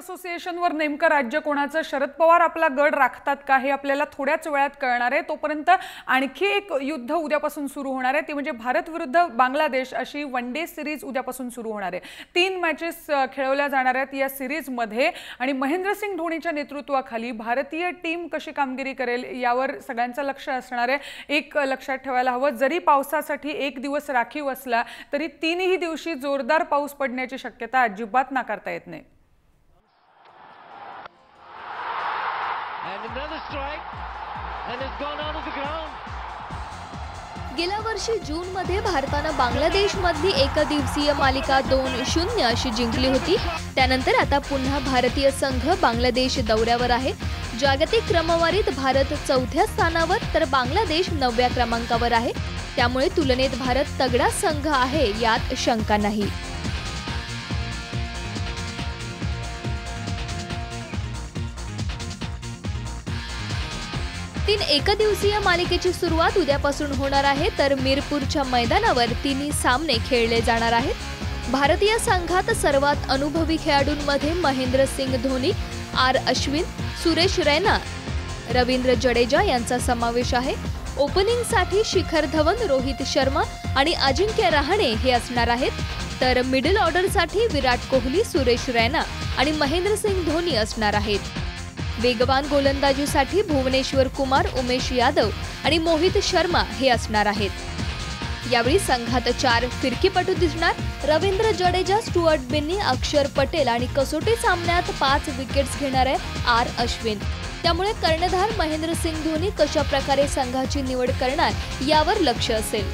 असोसिएशनवर नेमकं राज्य कोणाचं, शरद पवार आपला गड राखतात का हे आपल्याला थोड्याच वेळात कळणार आहे। तोपर्यंत आणखी एक युद्ध उद्यापासून सुरू होणार आहे, ती म्हणजे भारत विरुद्ध बांगलादेश अशी वन डे सिरीज उद्यापासून सुरू होणार आहे। 3 मॅचेस खेळवल्या जाणार आहेत या सिरीज मध्ये आणि महेंद्रसिंग धोनीच्या नेतृत्वाखाली भारतीय टीम कशी कामगिरी करेल यावर सगळ्यांचं लक्ष असणार आहे। एक लक्षात ठेवायला हवं, जरी पावसासाठी एक दिवस राखीव असला तरी 3ही दिवशी जोरदार पाऊस पडण्याची शक्यता अजिबात नाकारता येत नाही। गेल्या वर्षी जून मध्ये भारताने बांगलादेशमधली एकदिवसीय मालिका 2-0 अशी जिंकली होती। त्यानंतर आता पुन्हा भारतीय संघ बांगलादेश दौऱ्यावर आहे। जागतिक क्रमवारीत भारत 4थ्या स्थानावर तर बांगलादेश 9व्या क्रमांकावर आहे। त्यामुळे तुलनेत भारत तगडा संघ आहे यात शंका नाही। 3 एकदिवसीय मालिकेची सुरुवात उद्यापासून होणार आहे, तर मीरपूरच्या मैदानावर 3 सामने खेळले जाणार आहेत। भारतीय संघात सर्वात अनुभवी खेळाडूंमध्ये महेंद्रसिंग धोनी, आर अश्विन, सुरेश रैना, रवींद्र जडेजा यांचा समावेश आहे। ओपनिंगसाठी शिखर धवन, रोहित शर्मा आणि अजिंक्य रहाणे हे असणार आहेत, तर मिडल ऑर्डरसाठी विराट कोहली, सुरेश रैना आणि महेंद्रसिंग धोनी असणार आहेत। वेगवान गोलंदाजीसाठी भुवनेश्वर कुमार, उमेश यादव आणि मोहित शर्मा हे असणार आहेत। यावेळी संघात 4 फिरकीपटू दिसणार, रवींद्र जडेजा, स्टुअर्ट बिन्नी, अक्षर पटेल आणि कसोटी सामन्यात 5 विकेट्स घेणारे आर अश्विन। त्यामुळे कर्णधार महेंद्रसिंग धोनी कशा प्रकारे संघाची निवड करणार यावर लक्ष असेल।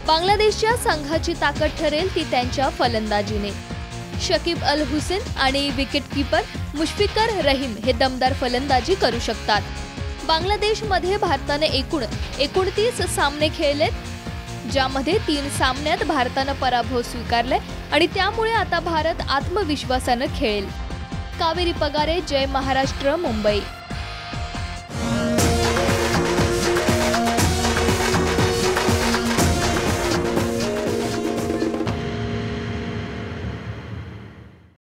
बांगलादेशच्या संघाची ताकद ठरेल ती त्यांच्या फलंदाजीने। शकीब अल हुसेन आणि विकेटकीपर मुशफिकर रहीम हे दमदार फलंदाजी करू शकतात। बांगलादेशमध्ये भारताने एकूण 29 सामने खेळलेत, ज्यामध्ये 3 सामन्यात भारताने पराभव स्वीकारले आणि त्यामुळे आता भारत आत्मविश्वासाने खेळेल। कावेरी पगारे, जय महाराष्ट्र, मुंबई।